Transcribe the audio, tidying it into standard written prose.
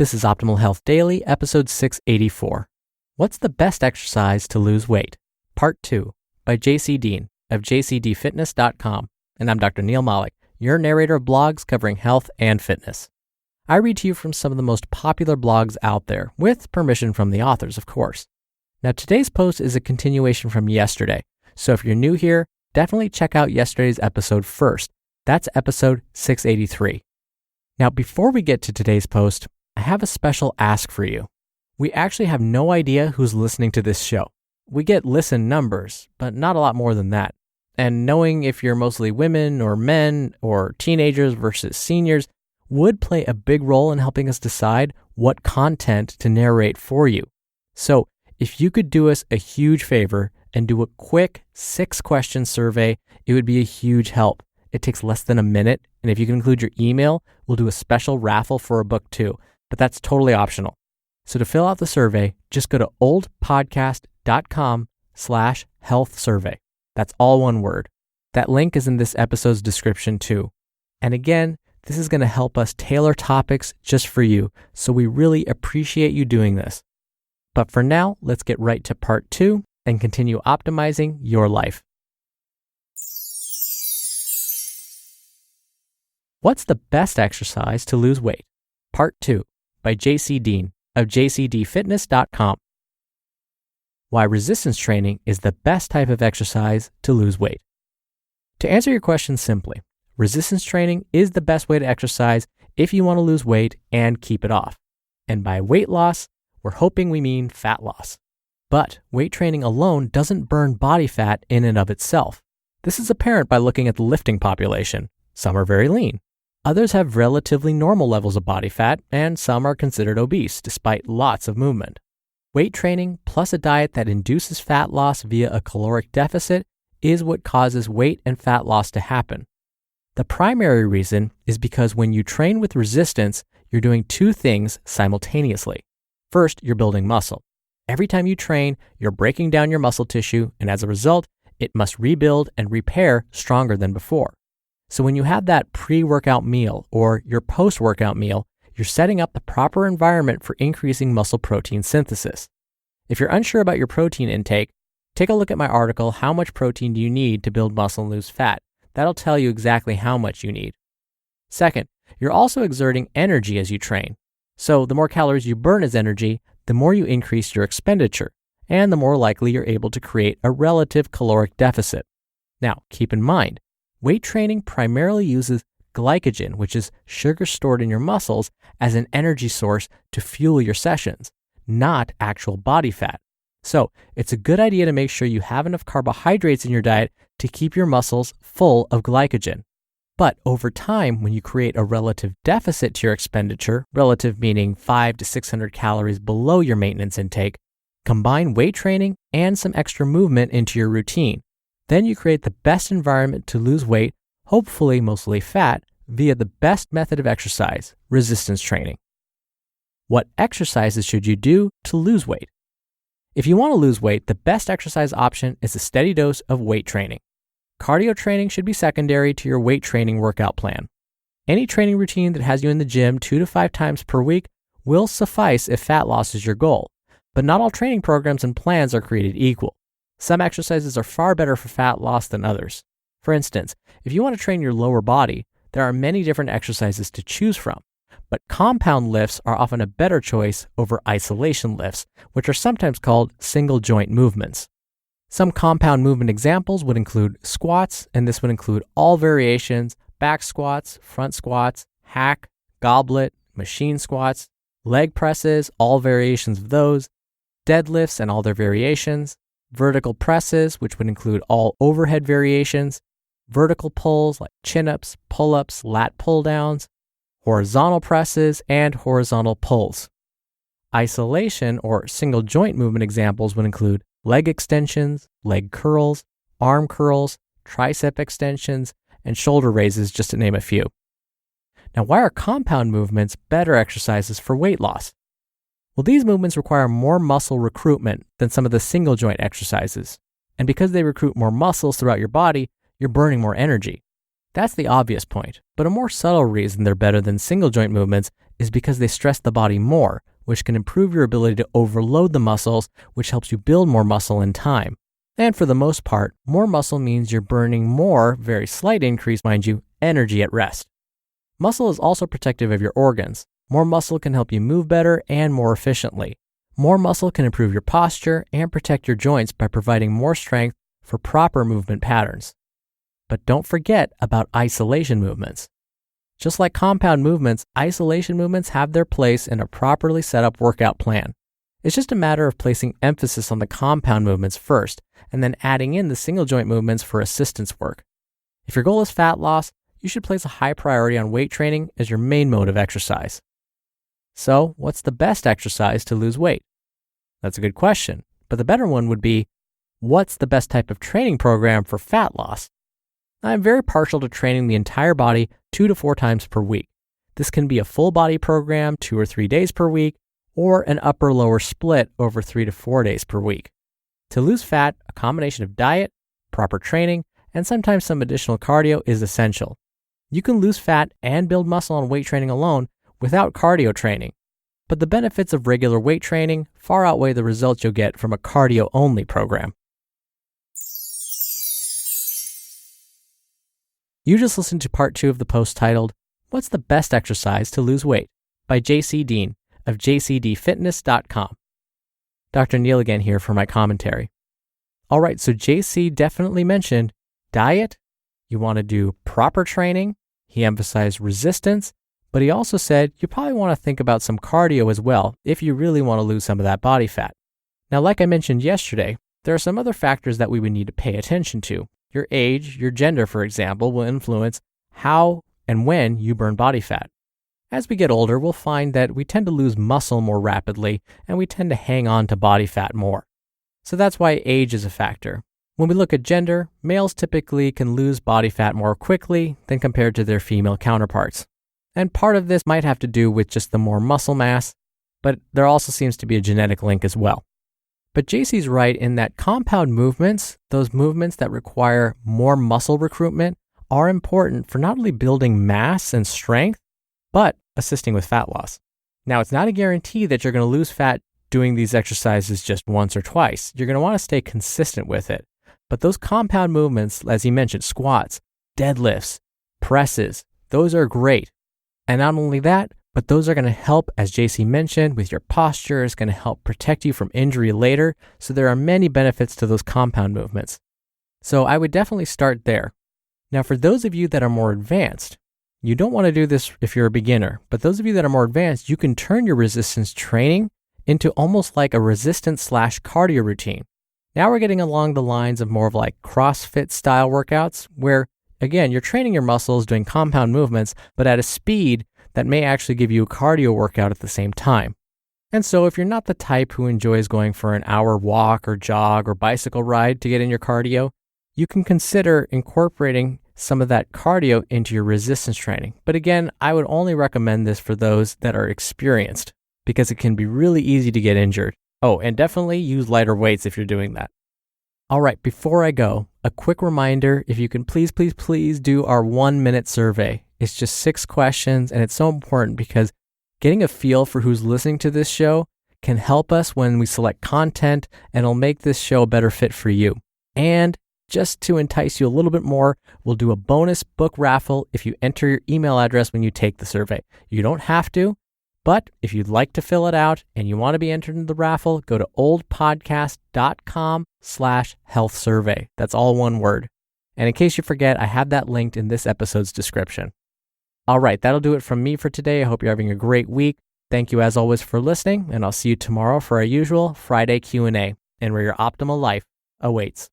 This is Optimal Health Daily, episode 684. What's the best exercise to lose weight? Part 2 by Deen of JCD and I'm Dr. Neil Malik, your narrator of blogs covering health and fitness. I read to you from some of the most popular blogs out there, with permission from the authors, of course. Now, today's post is a continuation from yesterday, so if you're new here, definitely check out yesterday's episode first. That's episode 683. Now, before we get to today's post, I have a special ask for you. We actually have no idea who's listening to this show. We get listen numbers, but not a lot more than that. And knowing if you're mostly women or men or teenagers versus seniors would play a big role in helping us decide what content to narrate for you. So if you could do us a huge favor and do a quick 6-question survey, it would be a huge help. It takes less than a minute, and if you can include your email, we'll do a special raffle for a book too. But that's totally optional. So to fill out the survey, just go to oldpodcast.com/health survey. That's all one word. That link is in this episode's description too. And again, this is going to help us tailor topics just for you. So we really appreciate you doing this. But for now, let's get right to part 2 and continue optimizing your life. What's the best exercise to lose weight? Part 2 by Deen of JCDFitness.com. Why resistance training is the best type of exercise to lose weight. To answer your question simply, resistance training is the best way to exercise if you want to lose weight and keep it off. And by weight loss, we're hoping we mean fat loss. But weight training alone doesn't burn body fat in and of itself. This is apparent by looking at the lifting population. Some are very lean. Others have relatively normal levels of body fat, and some are considered obese despite lots of movement. Weight training plus a diet that induces fat loss via a caloric deficit is what causes weight and fat loss to happen. The primary reason is because when you train with resistance, you're doing two things simultaneously. First, you're building muscle. Every time you train, you're breaking down your muscle tissue, and as a result, it must rebuild and repair stronger than before. So when you have that pre-workout meal or your post-workout meal, you're setting up the proper environment for increasing muscle protein synthesis. If you're unsure about your protein intake, take a look at my article, How Much Protein Do You Need to Build Muscle and Lose Fat? That'll tell you exactly how much you need. Second, you're also exerting energy as you train. So the more calories you burn as energy, the more you increase your expenditure, and the more likely you're able to create a relative caloric deficit. Now, keep in mind, weight training primarily uses glycogen, which is sugar stored in your muscles, as an energy source to fuel your sessions, not actual body fat. So it's a good idea to make sure you have enough carbohydrates in your diet to keep your muscles full of glycogen. But over time, when you create a relative deficit to your expenditure, relative meaning 500 to 600 calories below your maintenance intake, combine weight training and some extra movement into your routine. Then you create the best environment to lose weight, hopefully mostly fat, via the best method of exercise, resistance training. What exercises should you do to lose weight? If you want to lose weight, the best exercise option is a steady dose of weight training. Cardio training should be secondary to your weight training workout plan. Any training routine that has you in the gym 2 to 5 times per week will suffice if fat loss is your goal, but not all training programs and plans are created equal. Some exercises are far better for fat loss than others. For instance, if you want to train your lower body, there are many different exercises to choose from, but compound lifts are often a better choice over isolation lifts, which are sometimes called single joint movements. Some compound movement examples would include squats, and this would include all variations, back squats, front squats, hack, goblet, machine squats, leg presses, all variations of those, deadlifts and all their variations, vertical presses, which would include all overhead variations, vertical pulls like chin-ups, pull-ups, lat pull-downs, horizontal presses, and horizontal pulls. Isolation or single joint movement examples would include leg extensions, leg curls, arm curls, tricep extensions, and shoulder raises, just to name a few. Now, why are compound movements better exercises for weight loss? Well, these movements require more muscle recruitment than some of the single joint exercises. And because they recruit more muscles throughout your body, you're burning more energy. That's the obvious point, but a more subtle reason they're better than single joint movements is because they stress the body more, which can improve your ability to overload the muscles, which helps you build more muscle in time. And for the most part, more muscle means you're burning more, very slight increase, mind you, energy at rest. Muscle is also protective of your organs. More muscle can help you move better and more efficiently. More muscle can improve your posture and protect your joints by providing more strength for proper movement patterns. But don't forget about isolation movements. Just like compound movements, isolation movements have their place in a properly set up workout plan. It's just a matter of placing emphasis on the compound movements first, and then adding in the single joint movements for assistance work. If your goal is fat loss, you should place a high priority on weight training as your main mode of exercise. So, what's the best exercise to lose weight? That's a good question, but the better one would be, what's the best type of training program for fat loss? I'm very partial to training the entire body 2 to 4 times per week. This can be a full body program 2 or 3 days per week, or an upper-lower split over 3 to 4 days per week. To lose fat, a combination of diet, proper training, and sometimes some additional cardio is essential. You can lose fat and build muscle on weight training alone without cardio training, but the benefits of regular weight training far outweigh the results you'll get from a cardio-only program. You just listened to part 2 of the post titled, "What's the Best Exercise to Lose Weight?" by JC Deen of JCDFitness.com. Dr. Neil again here for my commentary. All right, so JC definitely mentioned diet. You want to do proper training. He emphasized resistance, but he also said you probably want to think about some cardio as well if you really want to lose some of that body fat. Now, like I mentioned yesterday, there are some other factors that we would need to pay attention to. Your age, your gender, for example, will influence how and when you burn body fat. As we get older, we'll find that we tend to lose muscle more rapidly and we tend to hang on to body fat more. So that's why age is a factor. When we look at gender, males typically can lose body fat more quickly than compared to their female counterparts. And part of this might have to do with just the more muscle mass, but there also seems to be a genetic link as well. But JC's right in that compound movements, those movements that require more muscle recruitment, are important for not only building mass and strength, but assisting with fat loss. Now, it's not a guarantee that you're going to lose fat doing these exercises just once or twice. You're going to want to stay consistent with it. But those compound movements, as he mentioned, squats, deadlifts, presses, those are great. And not only that, but those are going to help, as JC mentioned, with your posture. It's going to help protect you from injury later. So there are many benefits to those compound movements. So I would definitely start there. Now, for those of you that are more advanced, you don't want to do this if you're a beginner, but those of you that are more advanced, you can turn your resistance training into almost like a resistance/cardio routine. Now we're getting along the lines of more of like CrossFit style workouts where, again, you're training your muscles doing compound movements, but at a speed that may actually give you a cardio workout at the same time. And so if you're not the type who enjoys going for an hour walk or jog or bicycle ride to get in your cardio, you can consider incorporating some of that cardio into your resistance training. But again, I would only recommend this for those that are experienced because it can be really easy to get injured. Oh, and definitely use lighter weights if you're doing that. All right, before I go, a quick reminder, if you can please do our 1-minute survey. It's just 6 questions, and it's so important because getting a feel for who's listening to this show can help us when we select content, and it'll make this show a better fit for you. And just to entice you a little bit more, we'll do a bonus book raffle if you enter your email address when you take the survey. You don't have to, but if you'd like to fill it out and you want to be entered in the raffle, go to oldpodcast.com/health survey. That's all one word. And in case you forget, I have that linked in this episode's description. All right, that'll do it from me for today. I hope you're having a great week. Thank you as always for listening, and I'll see you tomorrow for our usual Friday Q&A, and where your optimal life awaits.